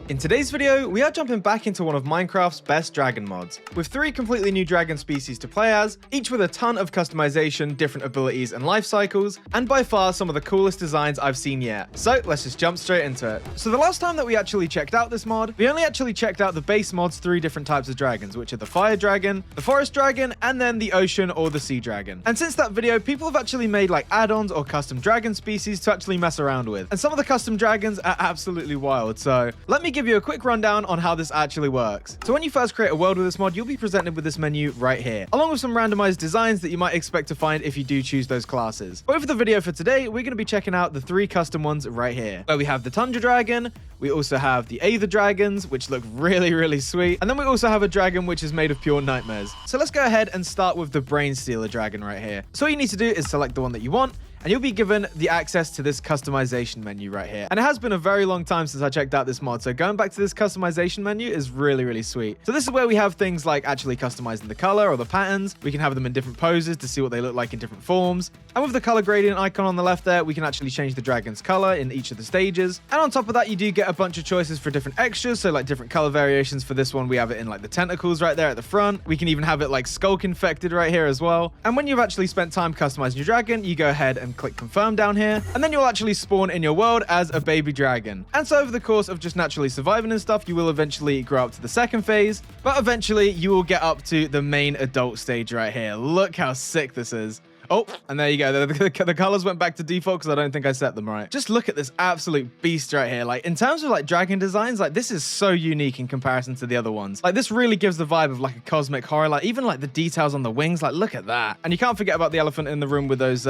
In today's video, we are jumping back into one of Minecraft's best dragon mods, with 3 completely new dragon species to play as, each with a ton of customization, different abilities and life cycles, and by far some of the coolest designs I've seen yet. So let's just jump straight into it. So the last time that we actually checked out this mod, we only actually checked out the base mod's 3 different types of dragons, which are the fire dragon, the forest dragon, and then the ocean or the sea dragon. And since that video, people have actually made like add-ons or custom dragon species to actually mess around with. And some of the custom dragons are absolutely wild, so let me give you a quick rundown on how this actually works. So when you first create a world with this mod, you'll be presented with this menu right here, along with some randomized designs that you might expect to find if you do choose those classes. But for the video for today, we're going to be checking out the 3 custom ones right here, where we have the Tundra dragon, we also have the Aether dragons, which look really sweet, and then we also have a dragon which is made of pure nightmares. So let's go ahead and start with the Brain Stealer dragon right here. So all you need to do is select the one that you want, and you'll be given the access to this customization menu right here. And it has been a very long time since I checked out this mod, so going back to this customization menu is really sweet. So this is where we have things like actually customizing the color or the patterns. We can have them in different poses to see what they look like in different forms. And with the color gradient icon on the left there, we can actually change the dragon's color in each of the stages. And on top of that, you do get a bunch of choices for different extras, so like different color variations. For this one, we have it in like the tentacles right there at the front. We can even have it like skulk infected right here as well. And when you've actually spent time customizing your dragon, you go ahead and click confirm down here, and then you'll actually spawn in your world as a baby dragon. And so over the course of just naturally surviving and stuff, you will eventually grow up to the second phase, but eventually you will get up to the main adult stage right here. Look how sick this is. Oh, and there you go. The colors went back to default because I don't think I set them right. Just look at this absolute beast right here. Like in terms of like dragon designs, like this is so unique in comparison to the other ones. Like this really gives the vibe of like a cosmic horror. Like even like the details on the wings, like look at that. And you can't forget about the elephant in the room with those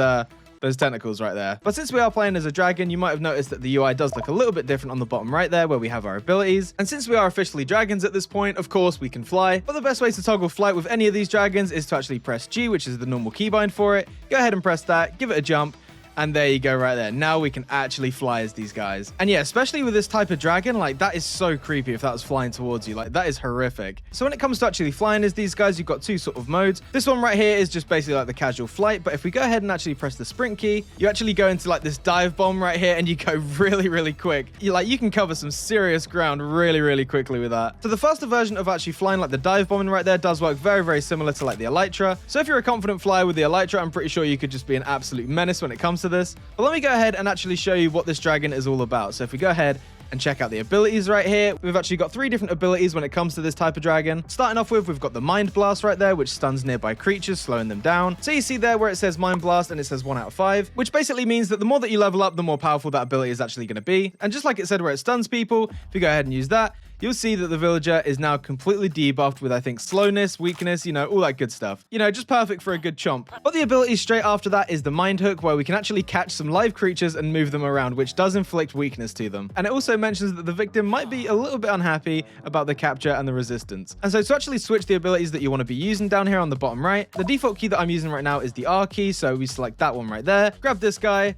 tentacles right there. But since we are playing as a dragon, you might have noticed that the UI does look a little bit different on the bottom right there, where we have our abilities. And since we are officially dragons at this point, of course we can fly. But the best way to toggle flight with any of these dragons is to actually press G, which is the normal keybind for it. Go ahead and press that, give it a jump, and there you go right there. Now we can actually fly as these guys. And yeah, especially with this type of dragon, like that is so creepy if that was flying towards you. Like that is horrific. So when it comes to actually flying as these guys, you've got 2 sort of modes. This one right here is just basically like the casual flight. But if we go ahead and actually press the sprint key, you actually go into like this dive bomb right here and you go really quick. You can cover some serious ground really quickly with that. So the faster version of actually flying like the dive bombing right there does work very similar to like the Elytra. So if you're a confident flyer with the Elytra, I'm pretty sure you could just be an absolute menace when it comes to this. But let me go ahead and actually show you what this dragon is all about. So if we go ahead and check out the abilities right here, we've actually got 3 different abilities when it comes to this type of dragon. Starting off with, we've got the Mind Blast right there, which stuns nearby creatures, slowing them down. So you see there where it says Mind Blast and it says 1 out of 5, which basically means that the more that you level up, the more powerful that ability is actually going to be. And just like it said where it stuns people, if you go ahead and use that, you'll see that the villager is now completely debuffed with, I think, slowness, weakness, all that good stuff. Just perfect for a good chomp. But the ability straight after that is the Mind Hook, where we can actually catch some live creatures and move them around, which does inflict weakness to them. And it also mentions that the victim might be a little bit unhappy about the capture and the resistance. And so to actually switch the abilities that you want to be using down here on the bottom right, the default key that I'm using right now is the R key, so we select that one right there, grab this guy,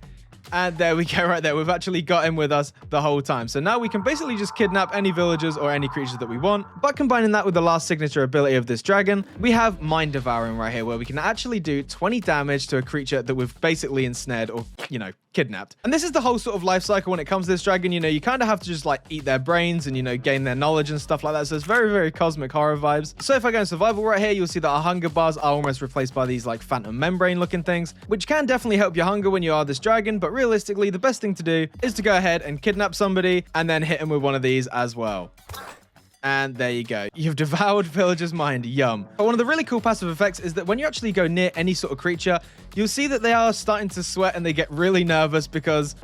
and there we go right there. We've actually got him with us the whole time. So now we can basically just kidnap any villagers or any creatures that we want. But combining that with the last signature ability of this dragon, we have Mind Devouring right here, where we can actually do 20 damage to a creature that we've basically ensnared or, kidnapped. And this is the whole sort of life cycle when it comes to this dragon. You kind of have to just like eat their brains and, gain their knowledge and stuff like that. So it's very cosmic horror vibes. So if I go in survival right here, you'll see that our hunger bars are almost replaced by these like phantom membrane looking things, which can definitely help your hunger when you are this dragon. But realistically, the best thing to do is to go ahead and kidnap somebody and then hit him with one of these as well. And there you go. You've devoured villager's mind. Yum. But one of the really cool passive effects is that when you actually go near any sort of creature, you'll see that they are starting to sweat and they get really nervous because,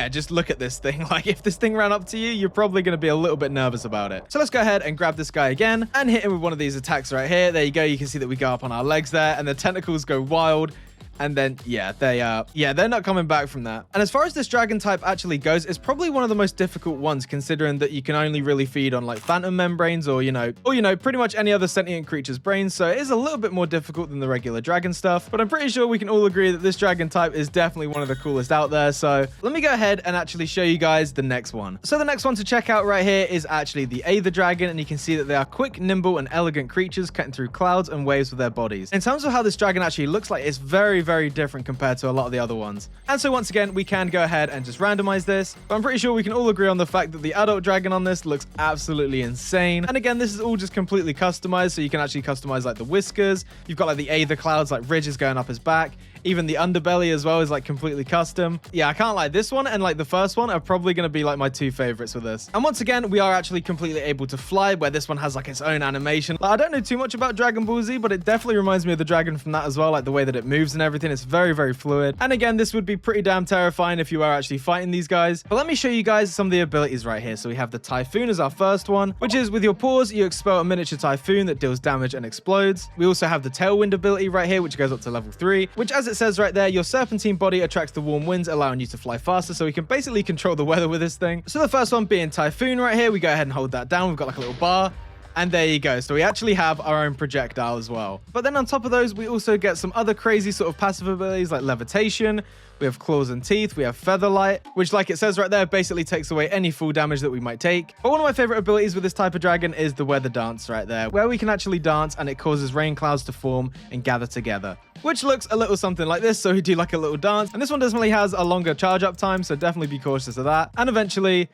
just look at this thing. Like if this thing ran up to you, you're probably going to be a little bit nervous about it. So let's go ahead and grab this guy again and hit him with one of these attacks right here. There you go. You can see that we go up on our legs there and the tentacles go wild. And then, they're not coming back from that. And as far as this dragon type actually goes, it's probably one of the most difficult ones, considering that you can only really feed on like phantom membranes or pretty much any other sentient creature's brains. So it is a little bit more difficult than the regular dragon stuff. But I'm pretty sure we can all agree that this dragon type is definitely one of the coolest out there. So let me go ahead and actually show you guys the next one. So the next one to check out right here is actually the Aether dragon. And you can see that they are quick, nimble, and elegant creatures cutting through clouds and waves with their bodies. In terms of how this dragon actually looks like, it's very very different compared to a lot of the other ones. And so once again, we can go ahead and just randomize this, but I'm pretty sure we can all agree on the fact that the adult dragon on this looks absolutely insane. And again, this is all just completely customized, so you can actually customize like the whiskers. You've got like the Aether clouds, like ridges going up his back. Even the underbelly as well is like completely custom. Yeah, I can't lie. This one and like the first one are probably going to be like my two favorites with this. And once again, we are actually completely able to fly, where this one has like its own animation. Like, I don't know too much about Dragon Ball Z, but it definitely reminds me of the dragon from that as well. Like the way that it moves and everything. It's very, very fluid. And again, this would be pretty damn terrifying if you are actually fighting these guys. But let me show you guys some of the abilities right here. So we have the Typhoon as our first one, which is with your paws, you expel a miniature Typhoon that deals damage and explodes. We also have the Tailwind ability right here, which goes up to level 3, which as it says right there, your serpentine body attracts the warm winds, allowing you to fly faster, so we can basically control the weather with this thing. So the first one being Typhoon right here, we go ahead and hold that down. We've got like a little bar. And there you go. So we actually have our own projectile as well. But then on top of those, we also get some other crazy sort of passive abilities like levitation. We have claws and teeth. We have featherlight, which like it says right there, basically takes away any full damage that we might take. But one of my favorite abilities with this type of dragon is the weather dance right there, where we can actually dance and it causes rain clouds to form and gather together, which looks a little something like this. So we do like a little dance. And this one definitely has a longer charge up time, so definitely be cautious of that. And eventually,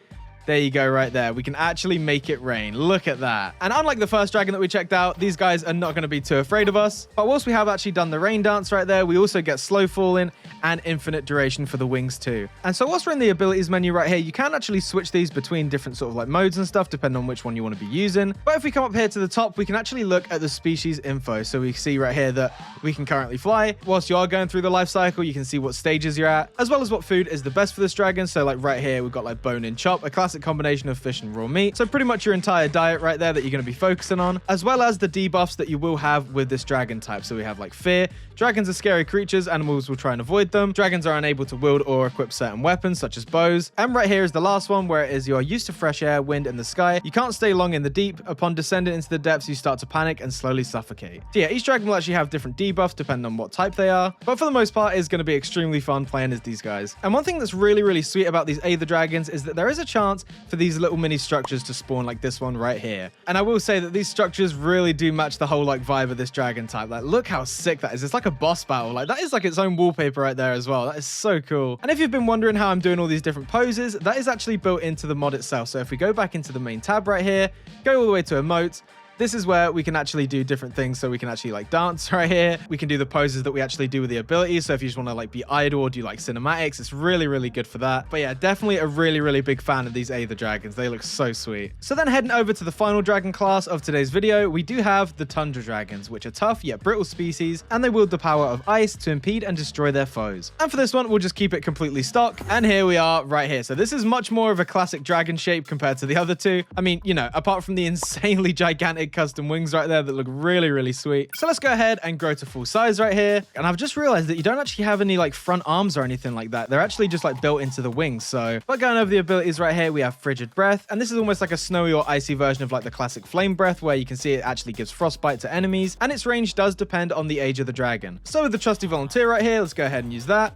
there you go right there. We can actually make it rain. Look at that. And unlike the first dragon that we checked out, these guys are not going to be too afraid of us. But whilst we have actually done the rain dance right there, we also get slow falling and infinite duration for the wings too. And so whilst we're in the abilities menu right here, you can actually switch these between different sort of like modes and stuff, depending on which one you want to be using. But if we come up here to the top, we can actually look at the species info. So we see right here that we can currently fly. Whilst you are going through the life cycle, you can see what stages you're at, as well as what food is the best for this dragon. So like right here, we've got like bone and chop, a classic combination of fish and raw meat. So pretty much your entire diet right there that you're going to be focusing on, as well as the debuffs that you will have with this dragon type. So we have like fear. Dragons are scary creatures. Animals will try and avoid them. Dragons are unable to wield or equip certain weapons, such as bows. And right here is the last one, where it is you're used to fresh air, wind, and the sky. You can't stay long in the deep. Upon descending into the depths, you start to panic and slowly suffocate. So yeah, each dragon will actually have different debuffs depending on what type they are. But for the most part, it's going to be extremely fun playing as these guys. And one thing that's really, really sweet about these Aether dragons is that there is a chance for these little mini structures to spawn like this one right here. And I will say that these structures really do match the whole like vibe of this dragon type. Like, look how sick that is. It's like a boss battle. Like, that is like its own wallpaper right there as well. That is so cool. And if you've been wondering how I'm doing all these different poses, that is actually built into the mod itself. So if we go back into the main tab right here, go all the way to emotes, this is where we can actually do different things. So we can actually like dance right here. We can do the poses that we actually do with the abilities. So if you just want to like be idle or do like cinematics, it's really, really good for that. But yeah, definitely a really, really big fan of these Aether dragons. They look so sweet. So then heading over to the final dragon class of today's video, we do have the Tundra dragons, which are tough yet brittle species, and they wield the power of ice to impede and destroy their foes. And for this one, we'll just keep it completely stock. And here we are right here. So this is much more of a classic dragon shape compared to the other two. I mean, you know, apart from the insanely gigantic custom wings right there that look really, really sweet. So let's go ahead and grow to full size right here. And I've just realized that you don't actually have any like front arms or anything like that. They're actually just like built into the wings. So by going over the abilities right here, we have Frigid Breath. And this is almost like a snowy or icy version of like the classic Flame Breath, where you can see it actually gives frostbite to enemies. And its range does depend on the age of the dragon. So with the trusty volunteer right here, let's go ahead and use that.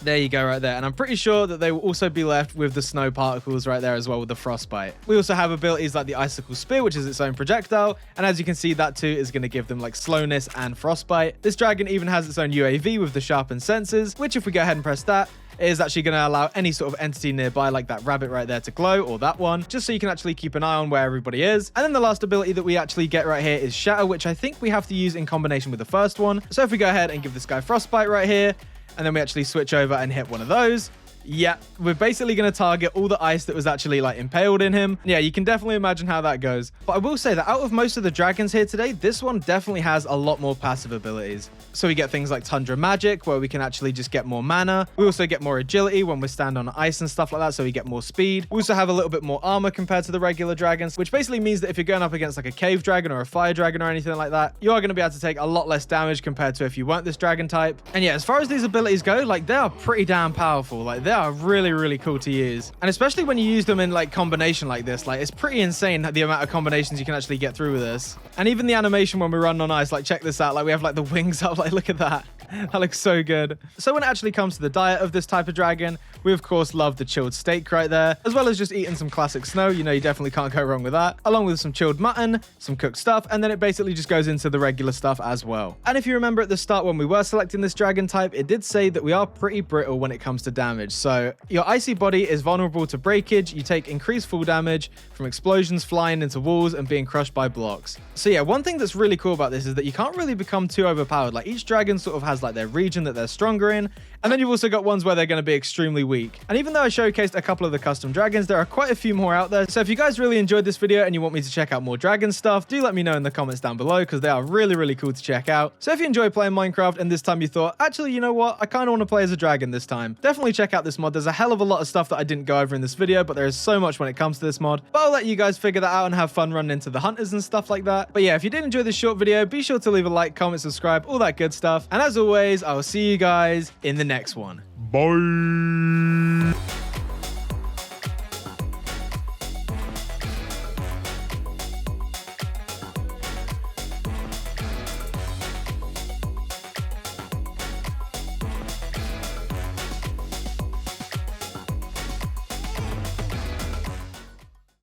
There you go right there. And I'm pretty sure that they will also be left with the snow particles right there as well with the frostbite. We also have abilities like the Icicle Spear, which is its own projectile. And as you can see, that too is going to give them like slowness and frostbite. This dragon even has its own UAV with the sharpened sensors, which if we go ahead and press that, it is actually going to allow any sort of entity nearby, like that rabbit right there, to glow, or that one, just so you can actually keep an eye on where everybody is. And then the last ability that we actually get right here is Shatter, which I think we have to use in combination with the first one. So if we go ahead and give this guy frostbite right here, and then we actually switch over and hit one of those. Yeah, we're basically going to target all the ice that was actually like impaled in him. Yeah, you can definitely imagine how that goes. But I will say that out of most of the dragons here today, this one definitely has a lot more passive abilities. So we get things like Tundra Magic, where we can actually just get more mana. We also get more agility when we stand on ice and stuff like that, so we get more speed. We also have a little bit more armor compared to the regular dragons, which basically means that if you're going up against like a cave dragon or a fire dragon or anything like that, you are going to be able to take a lot less damage compared to if you weren't this dragon type. And yeah, as far as these abilities go, like they are pretty damn powerful. Like they are really, really cool to use. And especially when you use them in like combination like this, like it's pretty insane the amount of combinations you can actually get through with this. And even the animation when we run on ice, like check this out, like we have like the wings up, like look at that. That looks so good. So when it actually comes to the diet of this type of dragon, we of course love the chilled steak right there, as well as just eating some classic snow. You know, you definitely can't go wrong with that, along with some chilled mutton, some cooked stuff, and then it basically just goes into the regular stuff as well. And if you remember at the start when we were selecting this dragon type, it did say that we are pretty brittle when it comes to damage. So your icy body is vulnerable to breakage. You take increased fall damage from explosions flying into walls and being crushed by blocks. So yeah, one thing that's really cool about this is that you can't really become too overpowered. Like each dragon sort of has like their region that they're stronger in, and then you've also got ones where they're going to be extremely weak. And even though I showcased a couple of the custom dragons, there are quite a few more out there. So if you guys really enjoyed this video and you want me to check out more dragon stuff, do let me know in the comments down below, because they are really, really cool to check out. So if you enjoy playing Minecraft and this time you thought, actually, you know what, I kind of want to play as a dragon this time, definitely check out this mod. There's a hell of a lot of stuff that I didn't go over in this video, but there is so much when it comes to this mod. But I'll let you guys figure that out and have fun running into the hunters and stuff like that. But yeah, if you did enjoy this short video, be sure to leave a like, comment, subscribe, all that good stuff. And as always, I will see you guys in the next one. Bye.